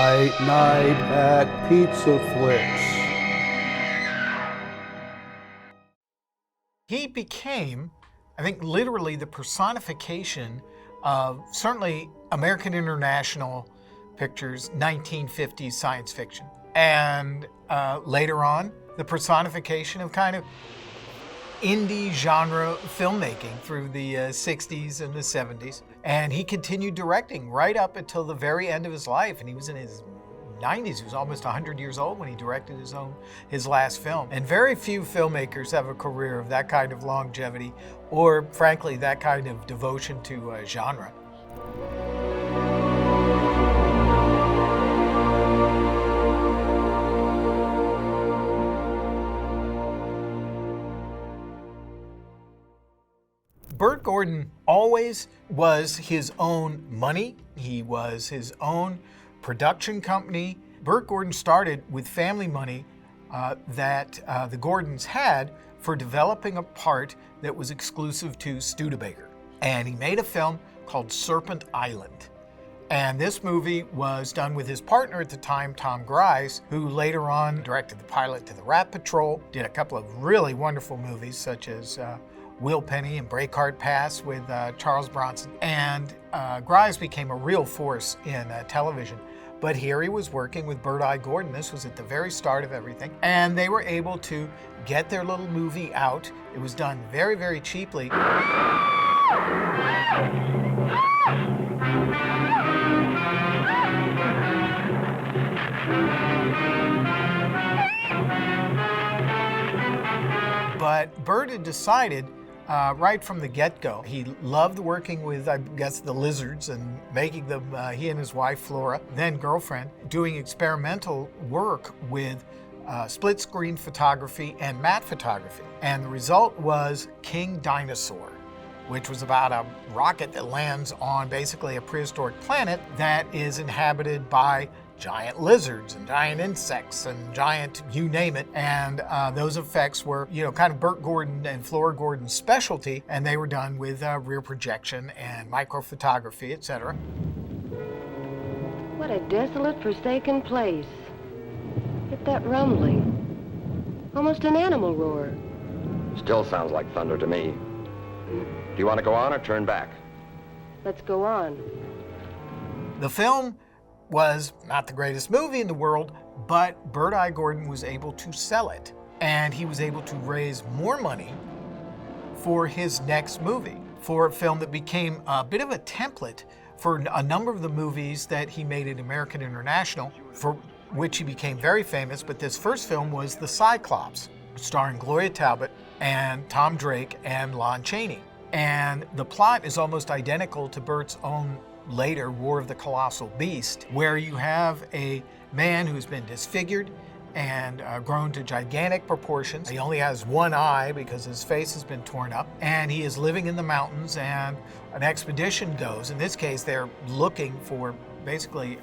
Fright Night at Pizza Flicks. He became, I think, literally the personification of certainly American International Pictures 1950s science fiction. And later on, the personification of kind of indie genre filmmaking through the 60s and the 70s. And he continued directing right up until the very end of his life. And he was in his 90s. He was almost 100 years old when he directed his last film. And very few filmmakers have a career of that kind of longevity or, frankly, that kind of devotion to genre. Bert Gordon always was his own money. He was his own production company. Bert Gordon started with family money that the Gordons had for developing a part that was exclusive to Studebaker. And he made a film called Serpent Island. And this movie was done with his partner at the time, Tom Grise, who later on directed the pilot to the Rat Patrol, did a couple of really wonderful movies such as Will Penny and Breakheart Pass with Charles Bronson. And Grise became a real force in television. But here he was working with Bert I. Gordon. This was at the very start of everything. And they were able to get their little movie out. It was done very, very cheaply. But Bert had decided right from the get-go, he loved working with, I guess, the lizards and making them, he and his wife, Flora, then girlfriend, doing experimental work with split-screen photography and matte photography. And the result was King Dinosaur, which was about a rocket that lands on basically a prehistoric planet that is inhabited by giant lizards and giant insects and giant you name it. And those effects were, kind of Bert Gordon and Flora Gordon's specialty, and they were done with rear projection and microphotography, etc. What a desolate, forsaken place. Get that rumbling. Almost an animal roar. Still sounds like thunder to me. Do you want to go on or turn back? Let's go on. The film was not the greatest movie in the world, but Bert I. Gordon was able to sell it. And he was able to raise more money for his next movie, for a film that became a bit of a template for a number of the movies that he made at American International, for which he became very famous. But this first film was The Cyclops, starring Gloria Talbot and Tom Drake and Lon Chaney. And the plot is almost identical to Bert's own later War of the Colossal Beast, where you have a man who's been disfigured and grown to gigantic proportions. He only has one eye because his face has been torn up, and he is living in the mountains, and an expedition goes. In this case, they're looking for basically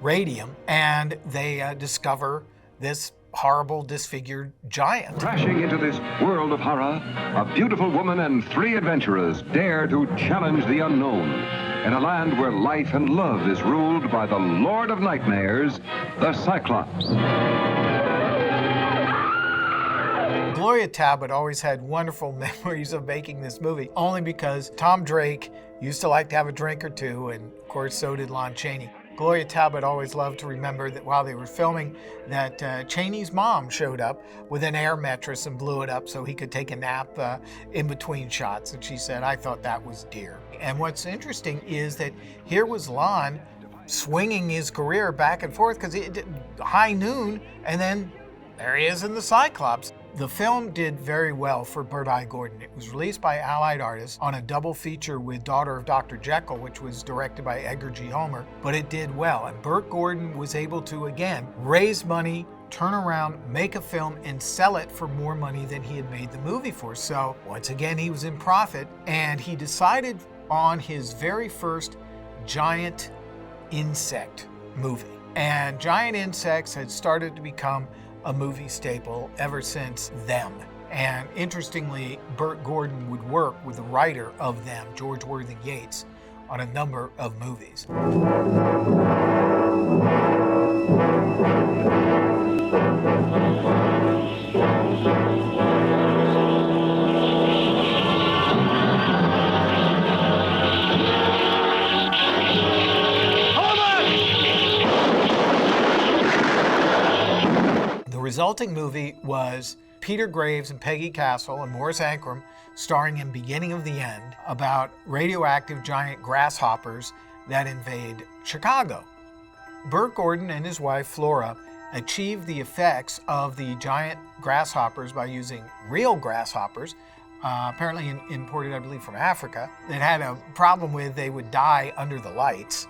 radium, and they discover this horrible, disfigured giant. Crashing into this world of horror, a beautiful woman and 3 adventurers dare to challenge the unknown. In a land where life and love is ruled by the Lord of Nightmares, the Cyclops. Gloria Talbot always had wonderful memories of making this movie, only because Tom Drake used to like to have a drink or two, and of course so did Lon Chaney. Gloria Talbot always loved to remember that while they were filming, that Chaney's mom showed up with an air mattress and blew it up so he could take a nap in between shots. And she said, "I thought that was dear." And what's interesting is that here was Lon swinging his career back and forth because it did high noon, and then there he is in The Cyclops. The film did very well for Bert I. Gordon. It was released by Allied Artists on a double feature with Daughter of Dr. Jekyll, which was directed by Edgar G. Homer, but it did well. And Bert Gordon was able to, again, raise money, turn around, make a film, and sell it for more money than he had made the movie for. So, once again, he was in profit, and he decided on his very first giant insect movie. And giant insects had started to become a movie staple ever since them. And interestingly, Bert Gordon would work with the writer of them, George Worthing Yates, on a number of movies. The resulting movie was Peter Graves and Peggy Castle and Morris Ankrum starring in Beginning of the End about radioactive giant grasshoppers that invade Chicago. Bert Gordon and his wife Flora achieved the effects of the giant grasshoppers by using real grasshoppers, apparently imported, I believe, from Africa, that had a problem with they would die under the lights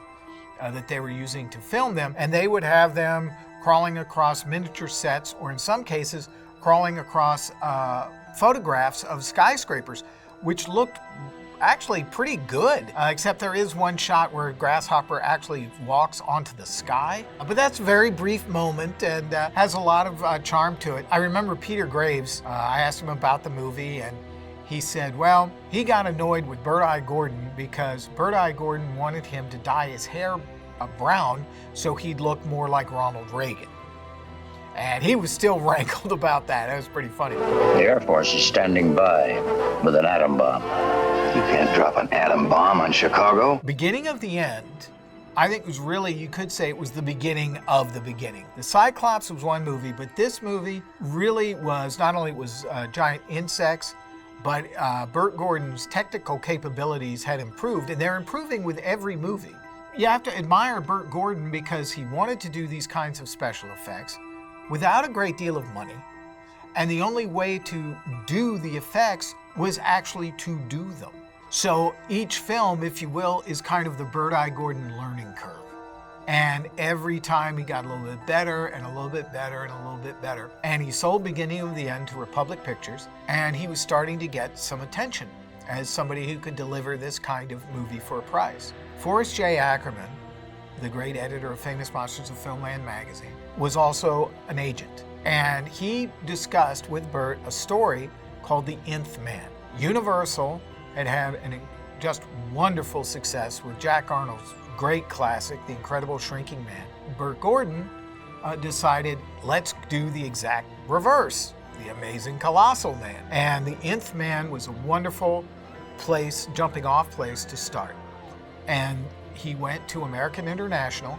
that they were using to film them, and they would have them crawling across miniature sets, or in some cases, crawling across photographs of skyscrapers, which looked actually pretty good, except there is one shot where a grasshopper actually walks onto the sky. But that's a very brief moment and has a lot of charm to it. I remember Peter Graves, I asked him about the movie, and he said, well, he got annoyed with Bert I. Gordon because Bert I. Gordon wanted him to dye his hair brown so he'd look more like Ronald Reagan. And he was still rankled about that. That was pretty funny. The Air Force is standing by with an atom bomb. You can't drop an atom bomb on Chicago. Beginning of the End, I think was really, you could say it was the beginning of the beginning. The Cyclops was one movie, but this movie really was, not only was giant insects, but Bert Gordon's technical capabilities had improved, and they're improving with every movie. You have to admire Bert Gordon because he wanted to do these kinds of special effects without a great deal of money. And the only way to do the effects was actually to do them. So each film, if you will, is kind of the Bert I. Gordon learning curve. And every time he got a little bit better and a little bit better and a little bit better. And he sold Beginning of the End to Republic Pictures, and he was starting to get some attention as somebody who could deliver this kind of movie for a price. Forrest J. Ackerman, the great editor of Famous Monsters of Filmland magazine, was also an agent. And he discussed with Bert a story called The Nth Man. Universal had had an just wonderful success with Jack Arnold's great classic, The Incredible Shrinking Man. Bert Gordon decided, let's do the exact reverse, The Amazing Colossal Man. And The Nth Man was a wonderful place, jumping off place to start. And he went to American International,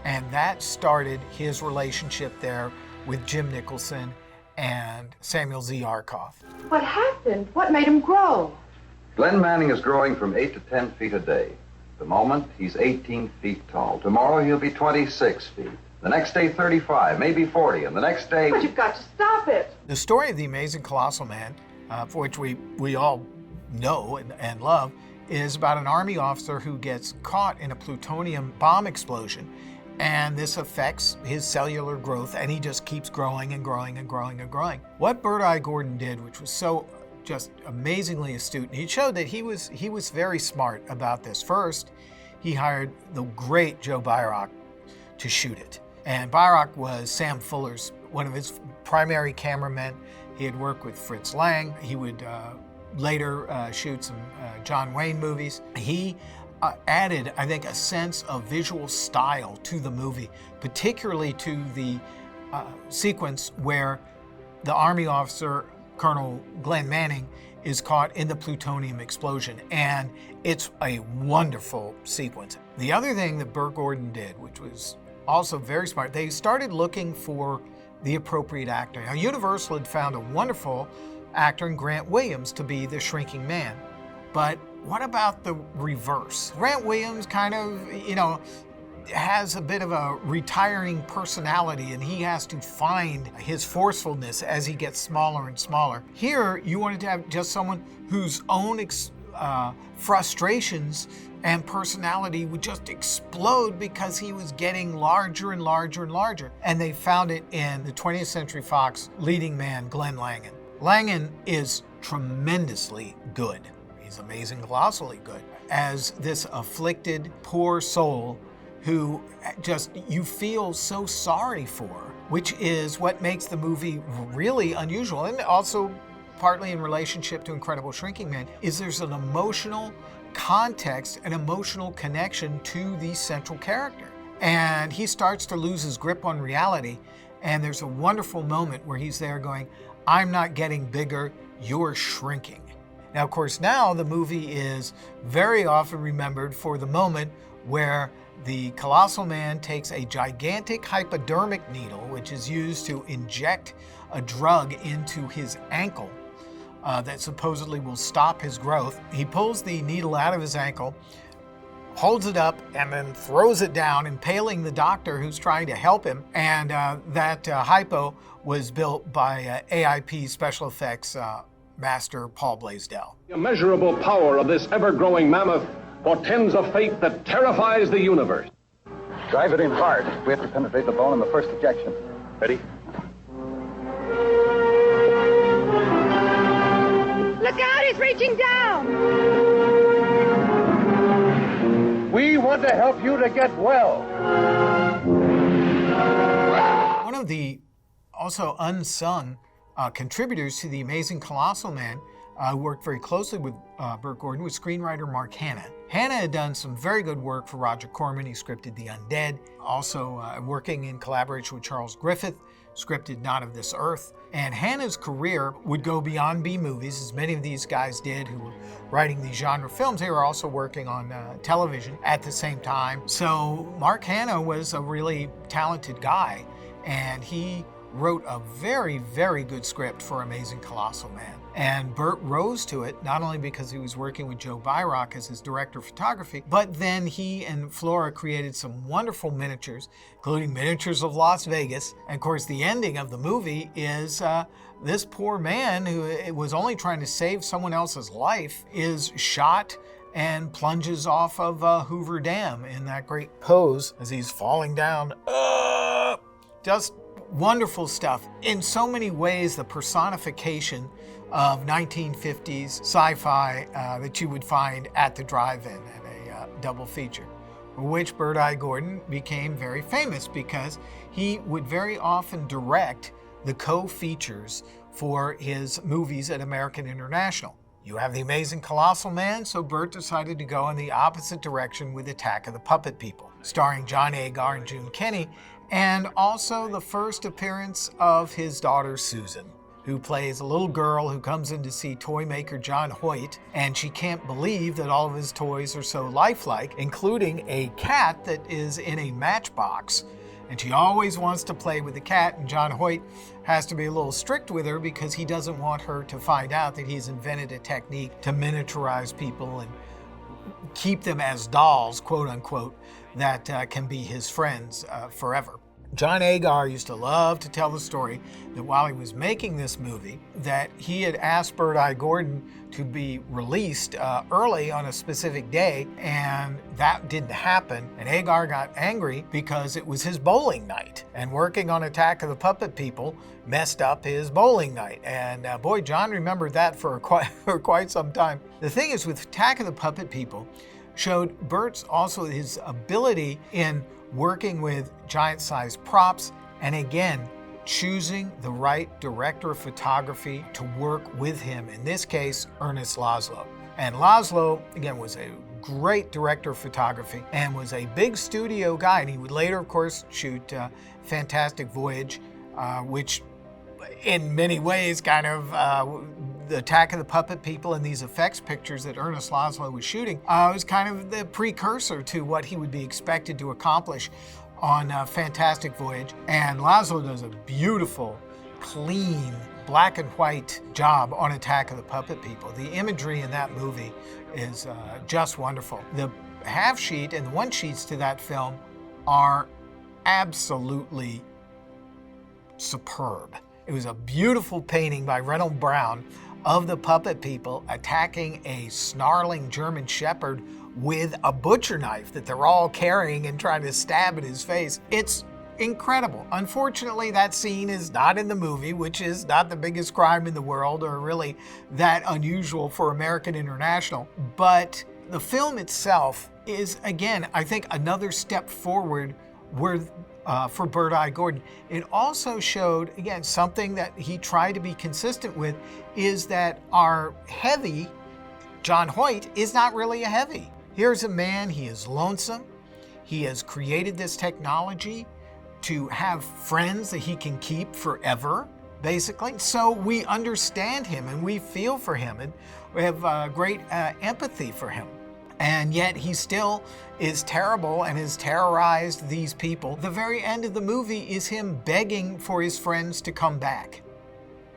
and that started his relationship there with Jim Nicholson and Samuel Z. Arkoff. What happened? What made him grow? Glenn Manning is growing from 8 to 10 feet a day. At the moment, he's 18 feet tall. Tomorrow, he'll be 26 feet. The next day, 35, maybe 40, and the next day... But you've got to stop it. The story of The Amazing Colossal Man, for which we all know and love, is about an Army officer who gets caught in a plutonium bomb explosion, and this affects his cellular growth, and he just keeps growing and growing and growing and growing. What Bert I. Gordon did, which was so just amazingly astute, and he showed that he was very smart about this. First, he hired the great Joe Byrock to shoot it. And Byrock was Sam Fuller's, one of his primary cameramen. He had worked with Fritz Lang. He would later shoot some John Wayne movies. He added, I think, a sense of visual style to the movie, particularly to the sequence where the Army officer, Colonel Glenn Manning, is caught in the plutonium explosion. And it's a wonderful sequence. The other thing that Bert Gordon did, which was also very smart, they started looking for the appropriate actor. Now, Universal had found a wonderful actor in Grant Williams to be the Shrinking Man. But what about the reverse? Grant Williams kind of, has a bit of a retiring personality, and he has to find his forcefulness as he gets smaller and smaller. Here, you wanted to have just someone whose own frustrations and personality would just explode because he was getting larger and larger and larger. And they found it in the 20th Century Fox leading man, Glenn Langan. Langan is tremendously good. He's amazing, colossally good. As this afflicted, poor soul who just you feel so sorry for, which is what makes the movie really unusual. And also partly in relationship to Incredible Shrinking Man, is there's an emotional context, an emotional connection to the central character. And he starts to lose his grip on reality. And there's a wonderful moment where he's there going, I'm not getting bigger, you're shrinking. Now, of course, now the movie is very often remembered for the moment where the Colossal Man takes a gigantic hypodermic needle, which is used to inject a drug into his ankle that supposedly will stop his growth. He pulls the needle out of his ankle, holds it up, and then throws it down, impaling the doctor who's trying to help him. And that hypo was built by AIP special effects master Paul Blaisdell. The immeasurable power of this ever-growing mammoth portends a fate that terrifies the universe. Drive it in hard. We have to penetrate the bone in the first ejection. Ready? Look out, he's reaching down! We want to help you to get well. One of the also unsung contributors to The Amazing Colossal Man, who worked very closely with Bert Gordon, was screenwriter Mark Hanna. Hanna had done some very good work for Roger Corman. He scripted The Undead, also working in collaboration with Charles Griffith, scripted Not of This Earth. And Hanna's career would go beyond B-movies, as many of these guys did who were writing these genre films. They were also working on television at the same time. So Mark Hanna was a really talented guy, and he wrote a very, very good script for Amazing Colossal Man. And Bert rose to it, not only because he was working with Joe Byrock as his director of photography, but then he and Flora created some wonderful miniatures, including miniatures of Las Vegas. And of course, the ending of the movie is this poor man who was only trying to save someone else's life is shot and plunges off of Hoover Dam in that great pose as he's falling down. Just wonderful stuff. In so many ways, the personification of 1950s sci-fi that you would find at the drive-in in a double feature, for which Bert I. Gordon became very famous because he would very often direct the co-features for his movies at American International. You have The Amazing Colossal Man, so Bert decided to go in the opposite direction with Attack of the Puppet People, starring John Agar and June Kenney, and also the first appearance of his daughter Susan, who plays a little girl who comes in to see toy maker John Hoyt, and she can't believe that all of his toys are so lifelike, including a cat that is in a matchbox. And she always wants to play with the cat, and John Hoyt has to be a little strict with her because he doesn't want her to find out that he's invented a technique to miniaturize people and keep them as dolls, quote unquote, that can be his friends forever. John Agar used to love to tell the story that while he was making this movie, that he had asked Bert I. Gordon to be released early on a specific day, and that didn't happen. And Agar got angry because it was his bowling night, and working on Attack of the Puppet People messed up his bowling night. And boy, John remembered that for quite some time. The thing is, with Attack of the Puppet People, showed Bert's also his ability in working with giant-sized props, and again, choosing the right director of photography to work with him, in this case, Ernest Laszlo. And Laszlo, again, was a great director of photography and was a big studio guy, and he would later, of course, shoot Fantastic Voyage, which in many ways kind of the Attack of the Puppet People and these effects pictures that Ernest Laszlo was shooting was kind of the precursor to what he would be expected to accomplish on Fantastic Voyage. And Laszlo does a beautiful, clean, black and white job on Attack of the Puppet People. The imagery in that movie is just wonderful. The half sheet and the one sheets to that film are absolutely superb. It was a beautiful painting by Reynold Brown of the puppet people attacking a snarling German shepherd with a butcher knife that they're all carrying and trying to stab at his face. It's incredible. Unfortunately, that scene is not in the movie, which is not the biggest crime in the world or really that unusual for American International. But the film itself is, again, I think another step forward for Bert I. Gordon. It also showed, again, something that he tried to be consistent with, is that our heavy, John Hoyt, is not really a heavy. Here's a man, he is lonesome, He has created this technology to have friends that he can keep forever, basically. So we understand him and we feel for him and we have great empathy for him. And yet he still is terrible and has terrorized these people. The very end of the movie is him begging for his friends to come back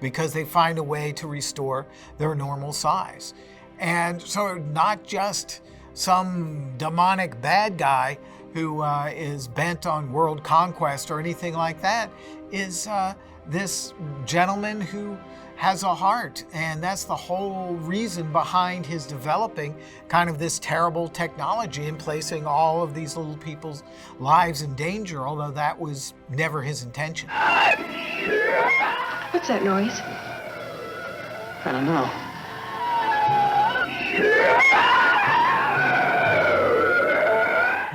because they find a way to restore their normal size. And so not just some demonic bad guy who is bent on world conquest or anything like that, is this gentleman who has a heart. And that's the whole reason behind his developing kind of this terrible technology and placing all of these little people's lives in danger, although that was never his intention. What's that noise? I don't know.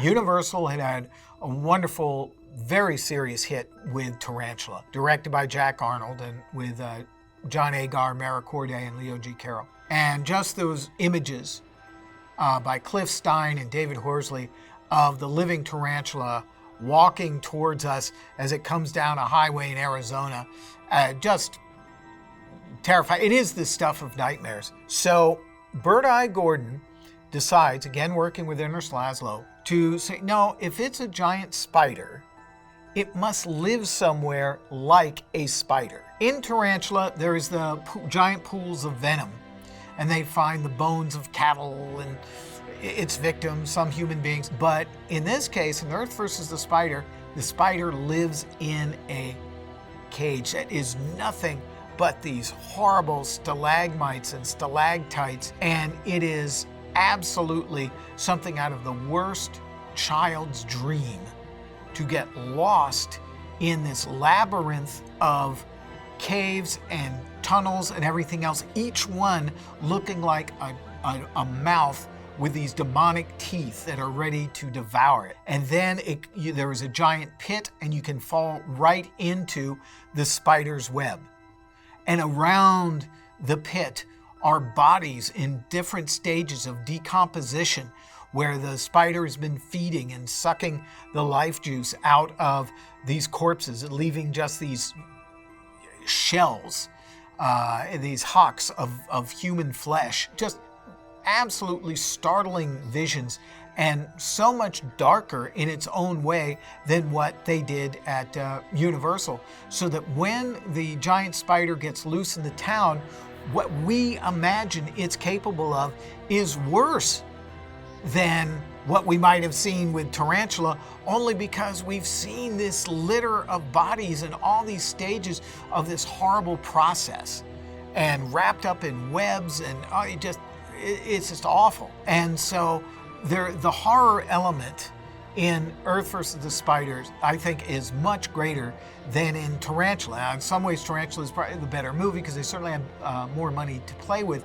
Universal had a wonderful, very serious hit with Tarantula, directed by Jack Arnold and with John Agar, Mara Corday, and Leo G. Carroll. And just those images by Cliff Stein and David Horsley of the living tarantula walking towards us as it comes down a highway in Arizona, just terrifying. It is the stuff of nightmares. So Bert I. Gordon decides, again working with Ernest Laszlo, to say, no, if it's a giant spider, it must live somewhere like a spider. In Tarantula, there is the giant pools of venom, and they find the bones of cattle and its victims, some human beings. But in this case, in Earth versus the spider lives in a cage that is nothing but these horrible stalagmites and stalactites, and it is absolutely something out of the worst child's dream to get lost in this labyrinth of caves and tunnels and everything else, each one looking like a mouth with these demonic teeth that are ready to devour it. And then there is a giant pit and you can fall right into the spider's web. And around the pit are bodies in different stages of decomposition where the spider has been feeding and sucking the life juice out of these corpses, leaving just these shells, these husks of human flesh. Just absolutely startling visions, and so much darker in its own way than what they did at Universal. So that when the giant spider gets loose in the town, what we imagine it's capable of is worse than what we might have seen with Tarantula, only because we've seen this litter of bodies in all these stages of this horrible process and wrapped up in webs, and it's just awful. And so the horror element in Earth versus the Spiders, I think, is much greater than in Tarantula. Now, in some ways, Tarantula is probably the better movie because they certainly have more money to play with.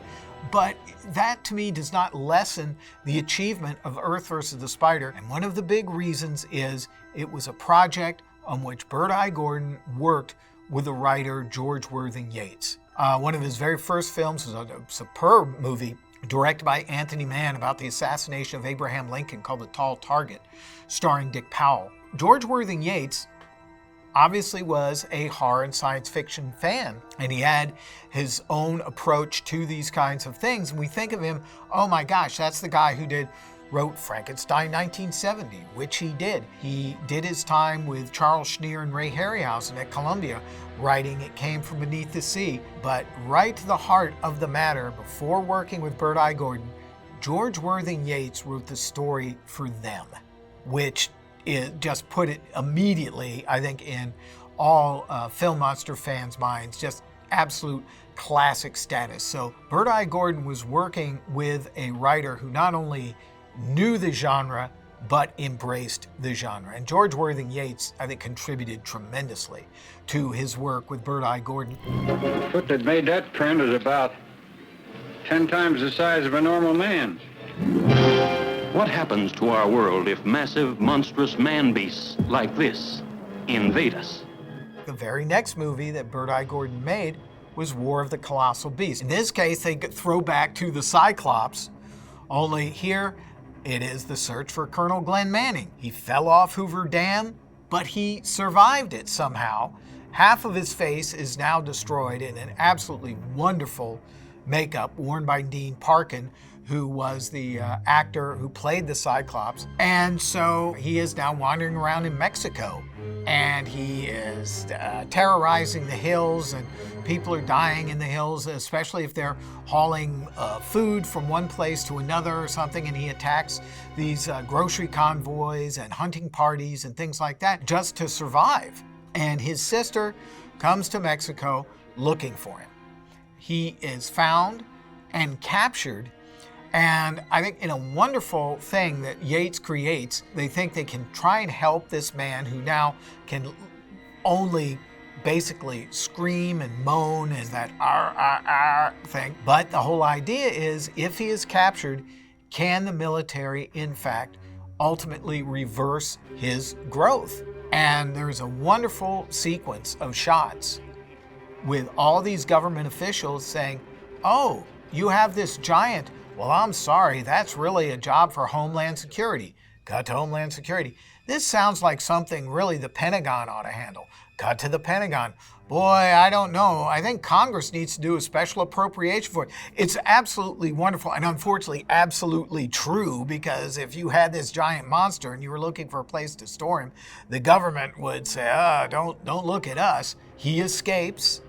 But that, to me, does not lessen the achievement of Earth versus the Spider. And one of the big reasons is it was a project on which Bert I. Gordon worked with the writer George Worthing Yates. One of his very first films was a superb movie directed by Anthony Mann about the assassination of Abraham Lincoln called The Tall Target, starring Dick Powell. George Worthing Yates obviously was a horror and science fiction fan, and he had his own approach to these kinds of things. And we think of him, oh my gosh, that's the guy who wrote Frankenstein 1970, which he did. He did his time with Charles Schneer and Ray Harryhausen at Columbia, writing It Came From Beneath the Sea. But right to the heart of the matter, before working with Bert I. Gordon, George Worthing Yates wrote the story for them, which just put it immediately, I think, in all Film Monster fans' minds, just absolute classic status. So Bert I. Gordon was working with a writer who not only knew the genre, but embraced the genre. And George Worthing Yates, I think, contributed tremendously to his work with Bert I. Gordon. The foot that made that print is about 10 times the size of a normal man's. What happens to our world if massive, monstrous man-beasts like this invade us? The very next movie that Bert I. Gordon made was War of the Colossal Beast. In this case, they throw back to the Cyclops, only here It is the search for Colonel Glenn Manning. He fell off Hoover Dam, but he survived it somehow. Half of his face is now destroyed in an absolutely wonderful makeup worn by Dean Parkin, who was the actor who played the Cyclops. And so he is now wandering around in Mexico, and he is terrorizing the hills, and people are dying in the hills, especially if they're hauling food from one place to another or something, and he attacks these grocery convoys and hunting parties and things like that just to survive. And his sister comes to Mexico looking for him. He is found and captured, and I think in a wonderful thing that Yates creates, they think they can try and help this man who now can only basically scream and moan and that thing. But the whole idea is, if he is captured, can the military, in fact, ultimately reverse his growth? And there's a wonderful sequence of shots with all these government officials saying, oh, you have this giant. Well, I'm sorry, that's really a job for Homeland Security. Cut to Homeland Security. This sounds like something really the Pentagon ought to handle. Cut to the Pentagon. Boy, I don't know. I think Congress needs to do a special appropriation for it. It's absolutely wonderful and unfortunately absolutely true, because if you had this giant monster and you were looking for a place to store him, the government would say, don't look at us. He escapes.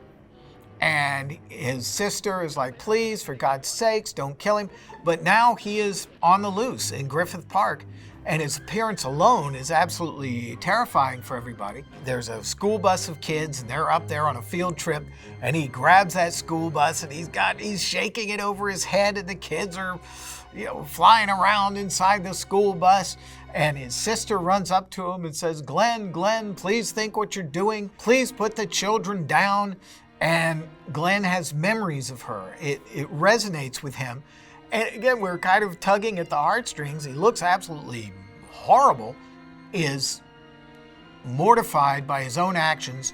And his sister is like, please, for God's sakes, don't kill him. But now he is on the loose in Griffith Park, and his appearance alone is absolutely terrifying for everybody. There's a school bus of kids, and they're up there on a field trip, and he grabs that school bus, and he's shaking it over his head, and the kids are, flying around inside the school bus. And his sister runs up to him and says, Glenn, please think what you're doing. Please put the children down. And Glenn has memories of her. It resonates with him. And again, we're kind of tugging at the heartstrings. He looks absolutely horrible, is mortified by his own actions,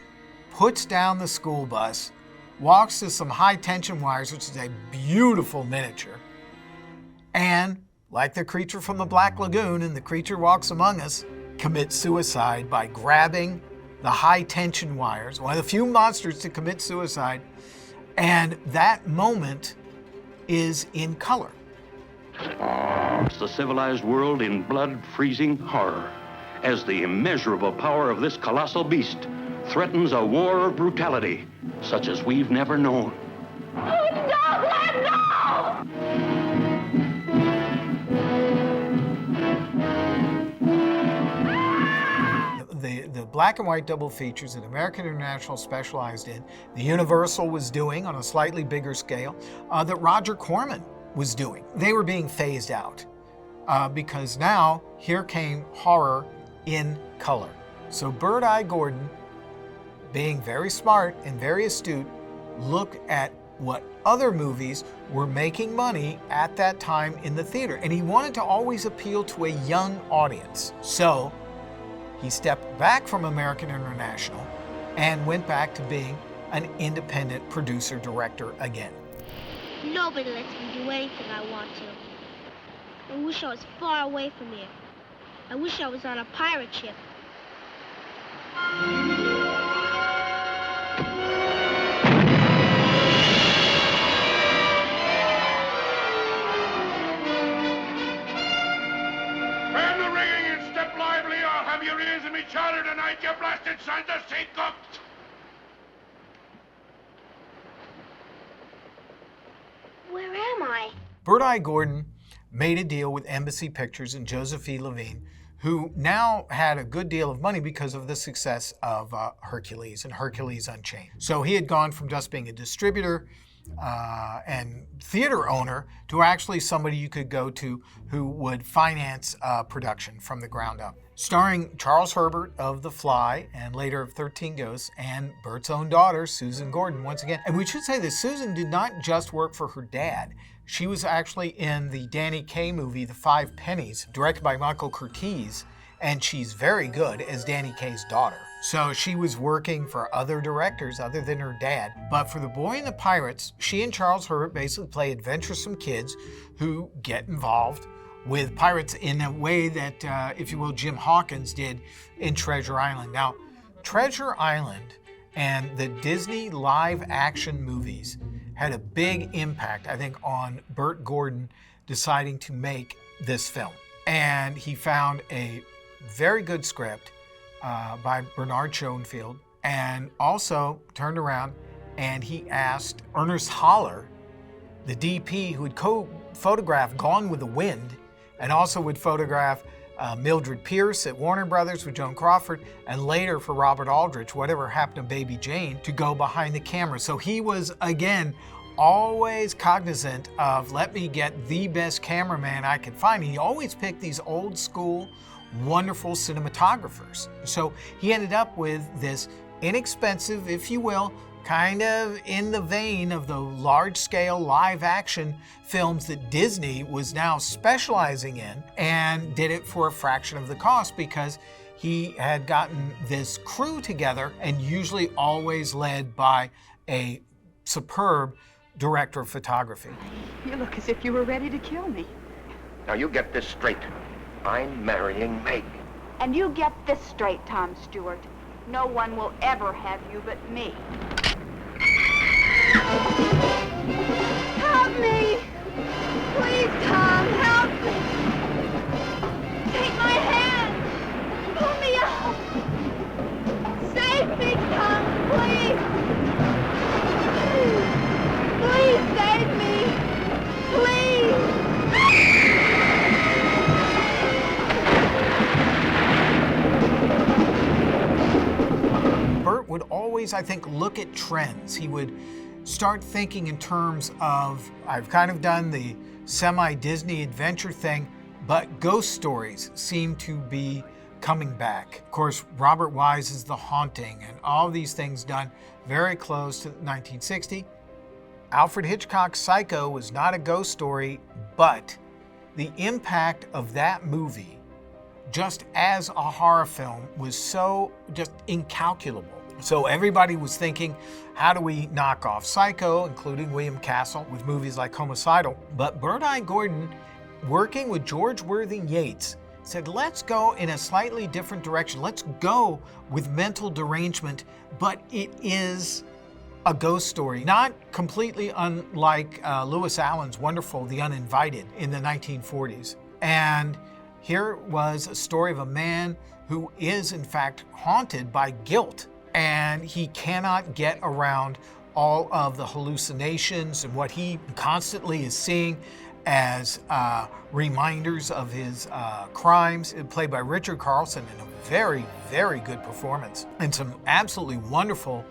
puts down the school bus, walks to some high tension wires, which is a beautiful miniature, and like the creature from the Black Lagoon and The Creature Walks Among Us, commits suicide by grabbing the high tension wires, one of the few monsters to commit suicide, and that moment is in color. It's the civilized world in blood-freezing horror as the immeasurable power of this colossal beast threatens a war of brutality such as we've never known. Oh, no, Glenn, no! The black and white double features that American International specialized in, the Universal was doing on a slightly bigger scale, that Roger Corman was doing. They were being phased out because now here came horror in color. So Bert I. Gordon, being very smart and very astute, looked at what other movies were making money at that time in the theater. And he wanted to always appeal to a young audience. So he stepped back from American International and went back to being an independent producer-director again. Nobody lets me do anything I want to. I wish I was far away from here. I wish I was on a pirate ship. Bend the rigging and step lively. I'll have your ears in me chowder tonight, you blasted sons of Cyclops! Where am I? Bert I. Gordon made a deal with Embassy Pictures and Joseph E. Levine, who now had a good deal of money because of the success of Hercules and Hercules Unchained. So he had gone from just being a distributor and theater owner to actually somebody you could go to who would finance production from the ground up. Starring Charles Herbert of The Fly and later of 13 Ghosts, and Bert's own daughter, Susan Gordon, once again. And we should say that Susan did not just work for her dad. She was actually in the Danny Kaye movie, The Five Pennies, directed by Michael Curtiz, and she's very good as Danny Kaye's daughter. So she was working for other directors other than her dad. But for The Boy and the Pirates, she and Charles Herbert basically play adventuresome kids who get involved with pirates in a way that, if you will, Jim Hawkins did in Treasure Island. Now, Treasure Island and the Disney live action movies had a big impact, I think, on Bert Gordon deciding to make this film. And he found a very good script by Bernard Schoenfeld, and also turned around and he asked Ernest Haller, the DP who would photograph Gone with the Wind, and also would photograph Mildred Pierce at Warner Brothers with Joan Crawford, and later for Robert Aldrich, Whatever Happened to Baby Jane, to go behind the camera. So he was, again, always cognizant of, let me get the best cameraman I could find. He always picked these old school, wonderful cinematographers. So he ended up with this inexpensive, if you will, kind of in the vein of the large-scale live-action films that Disney was now specializing in, and did it for a fraction of the cost because he had gotten this crew together, and usually always led by a superb director of photography. You look as if you were ready to kill me. Now you get this straight. I'm marrying Meg. And you get this straight, Tom Stewart. No one will ever have you but me. Help me! Please, Tom, help me! Take my hand! Pull me out! Save me, Tom, please! Please save me! Please! Bert would always, I think, look at trends. He would start thinking in terms of, I've kind of done the semi-Disney adventure thing, but ghost stories seem to be coming back. Of course, Robert Wise's The Haunting and all these things done very close to 1960. Alfred Hitchcock's Psycho was not a ghost story, but the impact of that movie, just as a horror film, was so just incalculable. So everybody was thinking, how do we knock off Psycho, including William Castle, with movies like Homicidal? But Bert I. Gordon, working with George Worthing Yates, said, let's go in a slightly different direction. Let's go with mental derangement, but it is a ghost story. Not completely unlike Lewis Allen's wonderful The Uninvited in the 1940s. And here was a story of a man who is, in fact, haunted by guilt. And he cannot get around all of the hallucinations and what he constantly is seeing as reminders of his crimes. Played by Richard Carlson in a very, very good performance. And some absolutely wonderful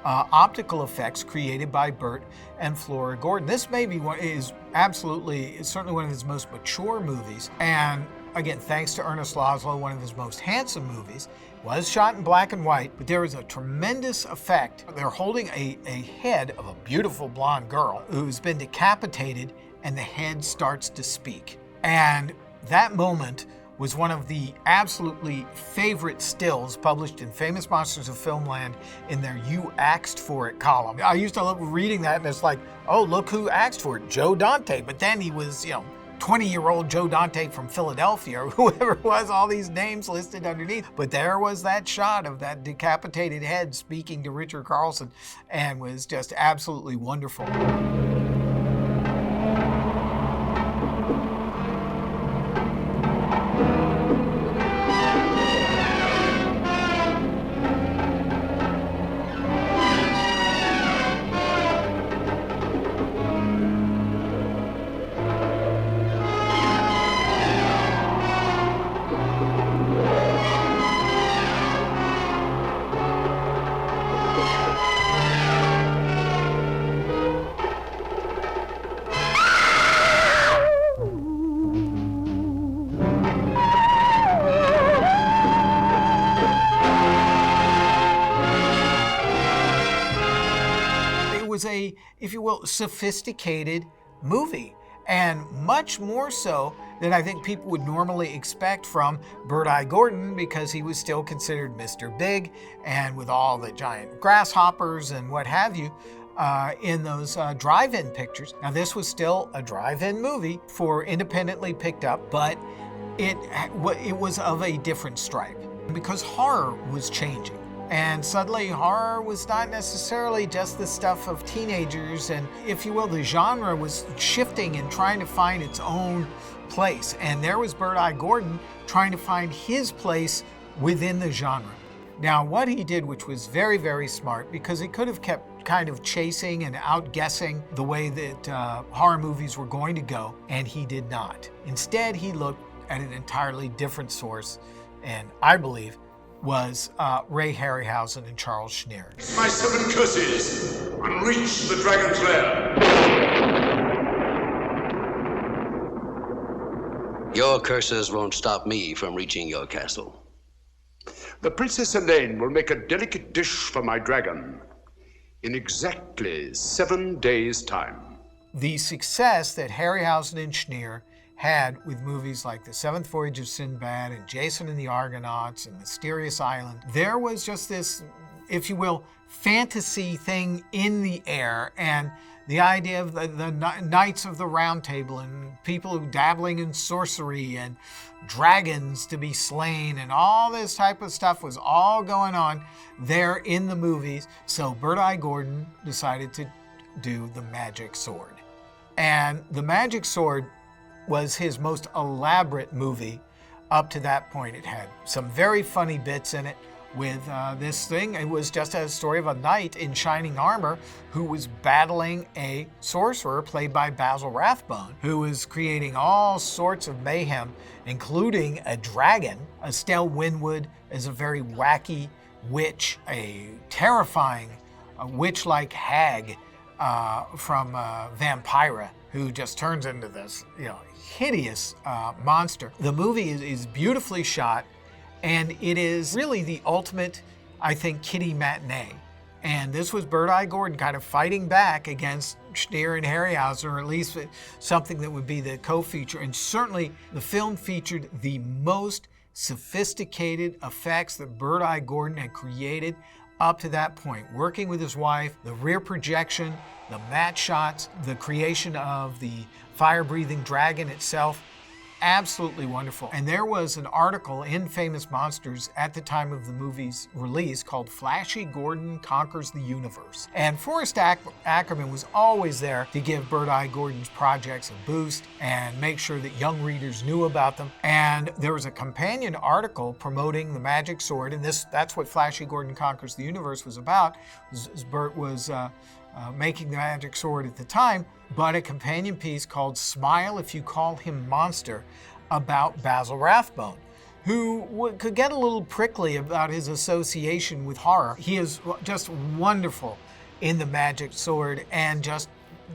optical effects created by Bert and Flora Gordon. This maybe is certainly one of his most mature movies. And again, thanks to Ernest Laszlo, one of his most handsome movies. Was shot in black and white, but there is a tremendous effect. They're holding a head of a beautiful blonde girl who's been decapitated, and the head starts to speak. And that moment was one of the absolutely favorite stills published in Famous Monsters of Filmland in their You Axed For It column. I used to love reading that, and it's like, oh, look who axed for it, Joe Dante. But then he was, 20-year-old Joe Dante from Philadelphia, or whoever it was, all these names listed underneath. But there was that shot of that decapitated head speaking to Richard Carlson, and was just absolutely wonderful. Was a, if you will, sophisticated movie, and much more so than I think people would normally expect from Bert I. Gordon, because he was still considered Mr. Big, and with all the giant grasshoppers and what have you, in those drive-in pictures. Now, this was still a drive-in movie for independently picked up, but it was of a different stripe because horror was changing. And suddenly horror was not necessarily just the stuff of teenagers, and if you will, the genre was shifting and trying to find its own place. And there was Bert I. Gordon trying to find his place within the genre. Now, what he did, which was very, very smart, because he could have kept kind of chasing and outguessing the way that horror movies were going to go, and he did not. Instead, he looked at an entirely different source, and I believe was Ray Harryhausen and Charles Schneer. My 7 curses, unreach the dragon's lair. Your curses won't stop me from reaching your castle. The Princess Elaine will make a delicate dish for my dragon in exactly 7 days' time. The success that Harryhausen and Schneer had with movies like The Seventh Voyage of Sinbad and Jason and the Argonauts and Mysterious Island, there was just this, if you will, fantasy thing in the air, and the idea of the Knights of the Round Table and people who dabbling in sorcery and dragons to be slain and all this type of stuff was all going on there in the movies. So Bert I. Gordon decided to do The Magic Sword. And The Magic Sword was his most elaborate movie up to that point. It had some very funny bits in it with this thing. It was just a story of a knight in shining armor who was battling a sorcerer played by Basil Rathbone, who was creating all sorts of mayhem, including a dragon. Estelle Winwood is a very wacky witch, a terrifying witch-like hag from Vampira, who just turns into this, hideous monster. The movie is beautifully shot, and it is really the ultimate, I think, kiddie matinee. And this was Bert I. Gordon kind of fighting back against Schneer and Harryhausen, or at least something that would be the co-feature. And certainly the film featured the most sophisticated effects that Bert I. Gordon had created up to that point, working with his wife, the rear projection, the matte shots, the creation of the fire-breathing dragon itself. Absolutely wonderful. And there was an article in Famous Monsters at the time of the movie's release called Flashy Gordon Conquers the Universe. And Forrest Ackerman was always there to give Bert I. Gordon's projects a boost and make sure that young readers knew about them. And there was a companion article promoting The Magic Sword, and that's what Flashy Gordon Conquers the Universe was about. Bert was making The Magic Sword at the time, but a companion piece called Smile If You Call Him Monster about Basil Rathbone, who could get a little prickly about his association with horror. He is just wonderful in The Magic Sword, and just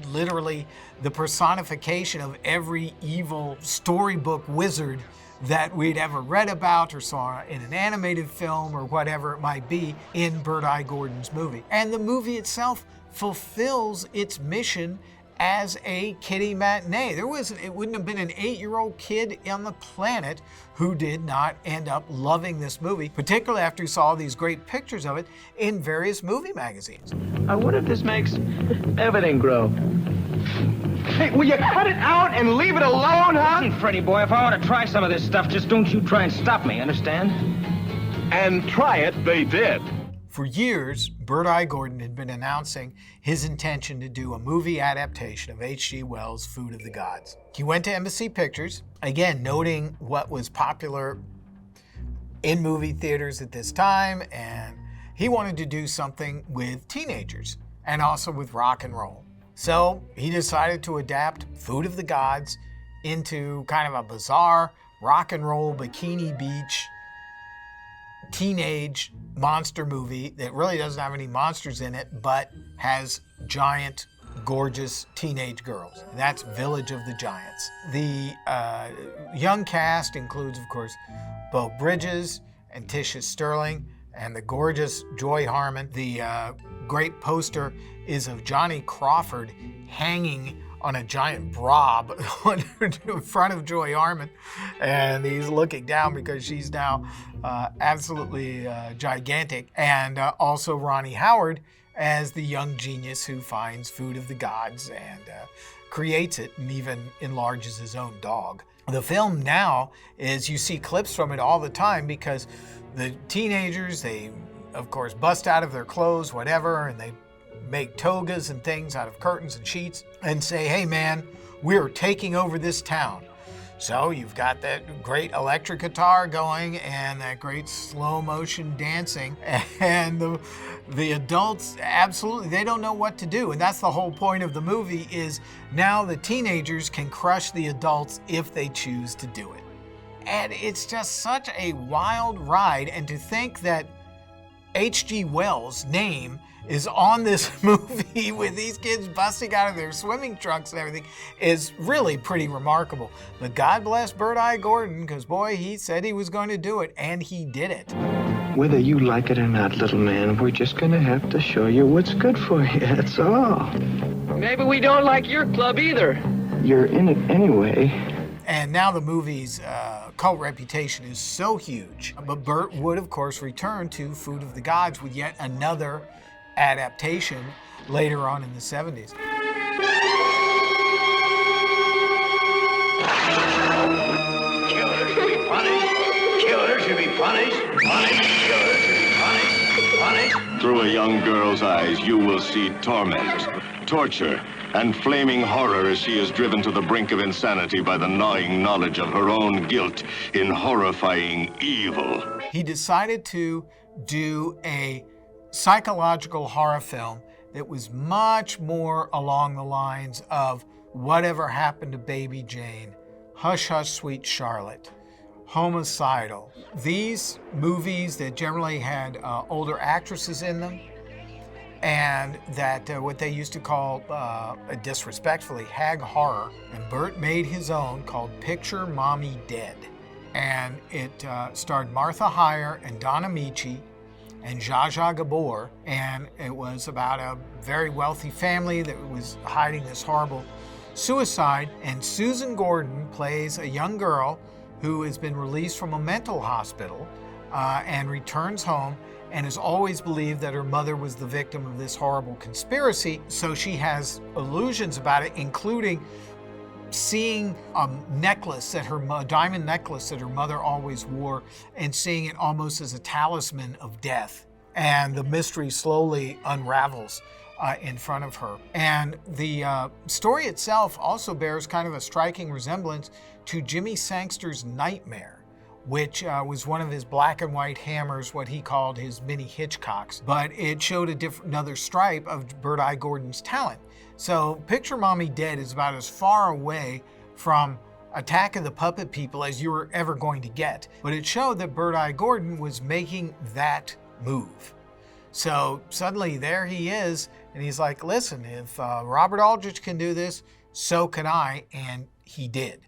literally the personification of every evil storybook wizard that we'd ever read about or saw in an animated film or whatever it might be in Bert I. Gordon's movie. And the movie itself fulfills its mission as a kiddie matinee. It wouldn't have been an 8-year-old kid on the planet who did not end up loving this movie, particularly after he saw these great pictures of it in various movie magazines. I wonder if this makes everything grow. Hey, will you cut it out and leave it alone, huh? Listen, Freddie boy, if I want to try some of this stuff, just don't you try and stop me, understand? And try it they did. For years, Bert I. Gordon had been announcing his intention to do a movie adaptation of H.G. Wells' Food of the Gods. He went to Embassy Pictures, again noting what was popular in movie theaters at this time, and he wanted to do something with teenagers and also with rock and roll. So he decided to adapt Food of the Gods into kind of a bizarre rock and roll Bikini Beach teenage monster movie that really doesn't have any monsters in it, but has giant, gorgeous teenage girls. And that's Village of the Giants. The young cast includes, of course, Beau Bridges and Tisha Sterling and the gorgeous Joy Harmon. The great poster is of Johnny Crawford hanging on a giant blob in front of Joy Harmon, and he's looking down because she's now absolutely gigantic. And also Ronnie Howard as the young genius who finds food of the gods and creates it and even enlarges his own dog. The film now is, you see clips from it all the time because the teenagers, they of course bust out of their clothes, whatever, and they make togas and things out of curtains and sheets and say, hey man, we're taking over this town. So you've got that great electric guitar going and that great slow motion dancing, and the adults, absolutely, they don't know what to do. And that's the whole point of the movie, is now the teenagers can crush the adults if they choose to do it. And it's just such a wild ride. And to think that H.G. Wells' name is on this movie with these kids busting out of their swimming trunks and everything is really pretty remarkable. But God bless Bert I. Gordon, because boy, he said he was going to do it, and he did it. Whether you like it or not, little man, we're just gonna have to show you what's good for you, that's all. Maybe we don't like your club either. You're in it anyway. And now the movie's cult reputation is so huge. But Bert would, of course, return to Food of the Gods with yet another adaptation later on in the 70s. Killers should be punished. Killers should be punished. Punished. Killers should be punished. Punished. Through a young girl's eyes, you will see torment, torture, and flaming horror as she is driven to the brink of insanity by the gnawing knowledge of her own guilt in horrifying evil. He decided to do a psychological horror film that was much more along the lines of Whatever Happened to Baby Jane, Hush Hush Sweet Charlotte, Homicidal. These movies that generally had older actresses in them, and that what they used to call, disrespectfully, hag horror. And Bert made his own called Picture Mommy Dead. And it starred Martha Heyer and Don Amici and Zsa Zsa Gabor, and it was about a very wealthy family that was hiding this horrible suicide, and Susan Gordon plays a young girl who has been released from a mental hospital and returns home and has always believed that her mother was the victim of this horrible conspiracy. So she has illusions about it, including seeing a necklace a diamond necklace that her mother always wore, and seeing it almost as a talisman of death. And the mystery slowly unravels in front of her. And the story itself also bears kind of a striking resemblance to Jimmy Sangster's Nightmare, which was one of his black and white hammers, what he called his mini Hitchcocks. But it showed another stripe of Bert I. Gordon's talent. So Picture Mommy Dead is about as far away from Attack of the Puppet People as you were ever going to get. But it showed that Bert I. Gordon was making that move. So suddenly there he is, and he's like, listen, if Robert Aldrich can do this, so can I, and he did.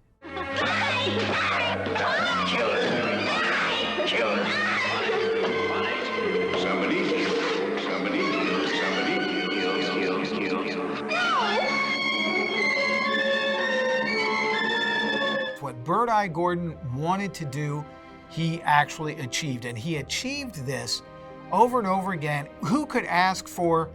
What Bert I. Gordon wanted to do, he actually achieved. And he achieved this over and over again. Who could ask for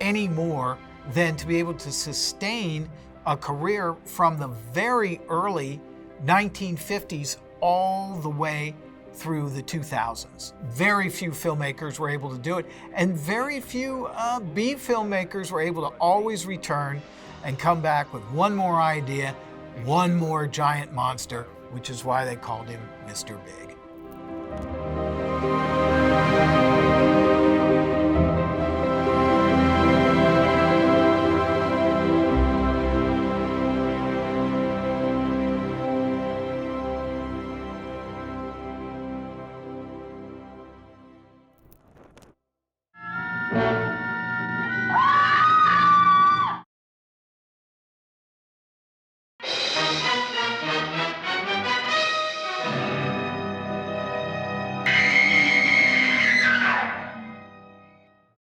any more than to be able to sustain a career from the very early 1950s all the way through the 2000s? Very few filmmakers were able to do it, and very few B filmmakers were able to always return and come back with one more idea, one more giant monster, which is why they called him Mr. Big.